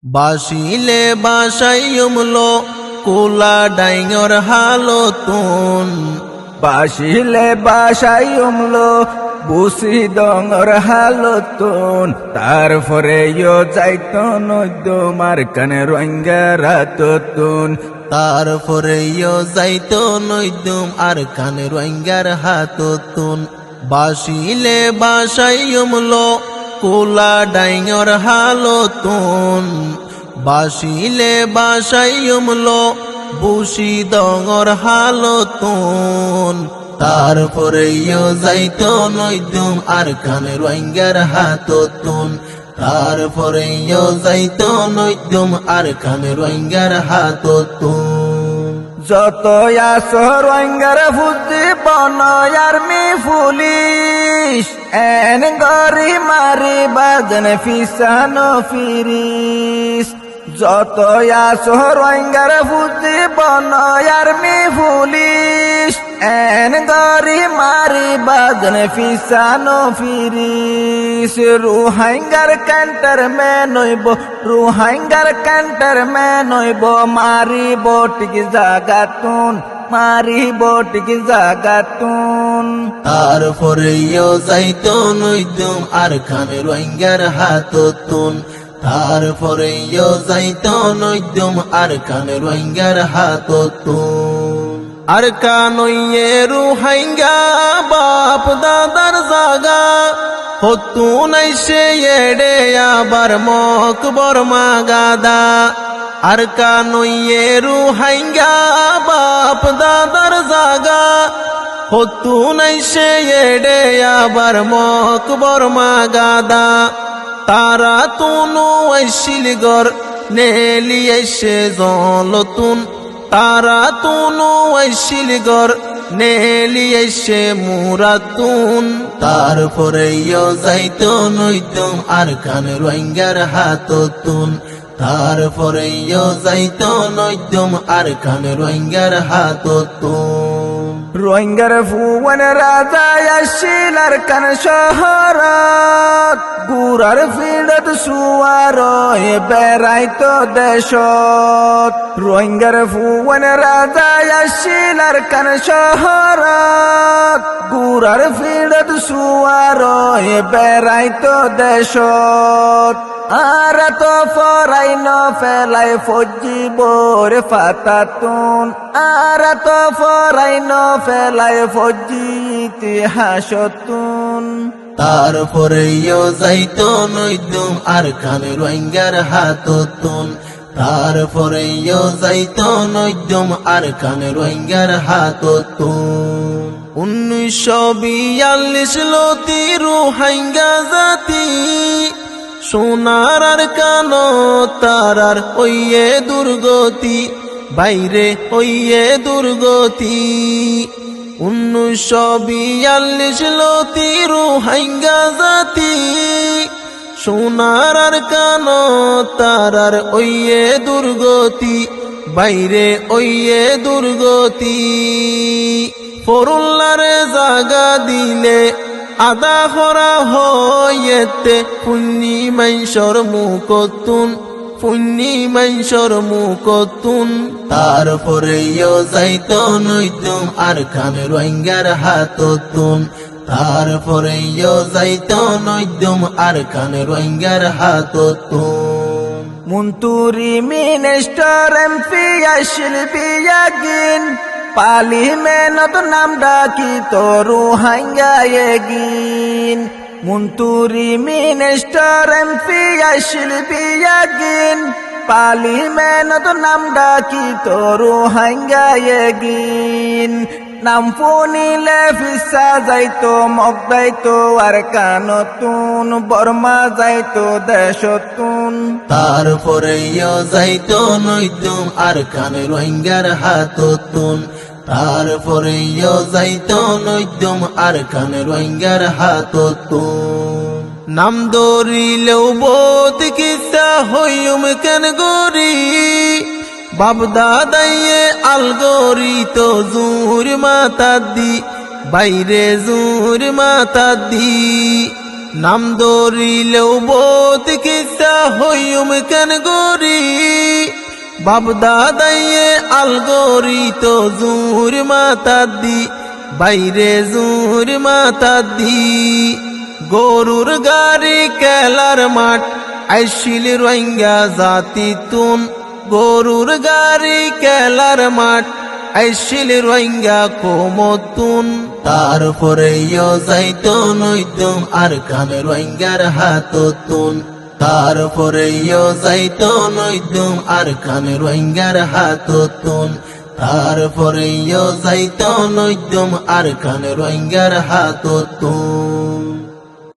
বাসিলে বাসাইমলো কোলা ডাইঙর হালতুন বাসিলে বাসাই উমলো বুসি ডঙর হালতুন তারপরে যাইতো নদমার কানে রোহিঙ্গা রাততুন তারপরে যাইতো নৈদুম আর কানে রোহিঙ্গার হাততুন বাসিলে বাসাইমলো কোলা ডাইঙর হালতুন বাসিলে বাসাইমলো বুসি ডঙর হালতুন তারপরে যাইতো নৈদুম আর কানে রোহিঙ্গার হাততুন তারপরে যাইতো নৈদুম আর কানে রোহিঙ্গার হাততুন যত আসো রোহিঙ্গার ফুজি বনয়ার মি পুলিশ এন গরি মারি বাজনে ফিসানো ফিরিস যত আসো রোহিঙ্গার ফুজি বনয়ার মি পুলিশ এন গরি মারি বাজনে ফিসানো ফিরিস রোহিঙ্গার ক্যান্টার মে নইব রোহিঙ্গার ক্যান্টার মে নইব মারি বটিক জাগাতুন মারি বটিক জাগাতুন তারপরে যাইতো নৈদুম আর কানে রোহিঙ্গার হাততুন তারপরে যাইতো নৈদুম আর কানে রোহিঙ্গার হাততুন আর কানইয়ে রোহিঙ্গা বাপ দাদার জাগা হতুন আইসে এডে আবার মকবর মাগাদা আর কানইয়ে রোহিঙ্গা বাপ দাদার জাগা হতুন আইসে এডে আবার মকবর মাগাদা তারা তুনু আইসিল গর নেলি আইসে জলতুন তারা তুনু আইসিল গর নেলি আইসে মুরাতুন তারপরে যাইতো নৈদুম আর কানে রোহিঙ্গার হাততুন তারপরে যাইতো নৈদুম আর কানে রোহিঙ্গার হাততুন রোহিঙ্গার ফুয়ান রাজা আসিল আর কান শহরত গুরার ফিরত সুয়ার বেড়াইতো দেশত রোহিঙ্গার ফুয়ান রাজা আসিল আর কান শহরত গুরার ফিরত সুয়ার বেড়াইতো দেশত আর তো ফরাই ন ফেলাই ফজি বোরে ফাতাতুন আর তো ফরাই ন ফেলাই ফজি ইতিহাসতুন তারপরে যাইতো নৈদুম আর কানে রোহিঙ্গার হাততুন তারপরে যাইতো নৈদুম আর কানে রোহিঙ্গার হাততুন 1942 লতি রোহিঙ্গা জাতি সোনার আর কানো তারার ওইয়ে দুর্গতি বাইরে ওইয়ে দুর্গতি 1942 লতি রোহিঙ্গা জাতি সোনার আর কানো তারার ওইয়ে দুর্গতি বাইরে ওইয়ে দুর্গতি ফরুল্লারে জাগা দিলে আদা করা হয়েতে পুণ্যি মাইশর মুকতুন পুণ্যি মাইশর মুকতুন তারপরে যাইতো নৈদুম আর কানে রোহিঙ্গার হাততুন তারপরে যাইতো নৈদুম আর কানে রোহিঙ্গার হাততুন মুন্তুরি মিনিস্টার এমপি আসিল বিয়াগিন পার্লিমেন্ট নাম ডাকি তো রোহিঙ্গা এগিন মুন্তুরি মিনিস্টার এমপি আসিল বিয়াগিন পার্লিমেন্ট নাম ডাকি তো রোহিঙ্গা এগিন নাম ফুনিলে ফিসা যাইতো মগ যাইতো আর কানতুন বর্মা যাইতো দেশতুন তারপরে যাইতো নৈদুম আর কানে রোহিঙ্গার হাততুন তারপরে যাইতো নৈদুম আর কানে রোহিঙ্গার হাততুন নাম দরিলেও বোধ কিসা হইম কেন গরি বাপ দাদাইয়ে আলগরি তো জুর মাতা দি বাইরে জুর মাতা দি নাম দরিলেও বোধ কিসা হইম কেন গরি বাপ দাদাইয়ে আলগরি তো জুর মাতা দি বাইরে জুর মাতা দি গরুর গাড়ি কেলার মাঠ আইসিল রোহিঙ্গা জাতি তুন গরুর গাড়ি কেলার মাঠ আইসিল রোহিঙ্গা কোমতুন তারপরে যাইতো নইতুম আর কান রোহিঙ্গার হাততুন তারপরে যাইতো নইতুম আর কান রোহিঙ্গার হাততুন তারপরে যাইতো নইতুম আর কান রোহিঙ্গার হাততুন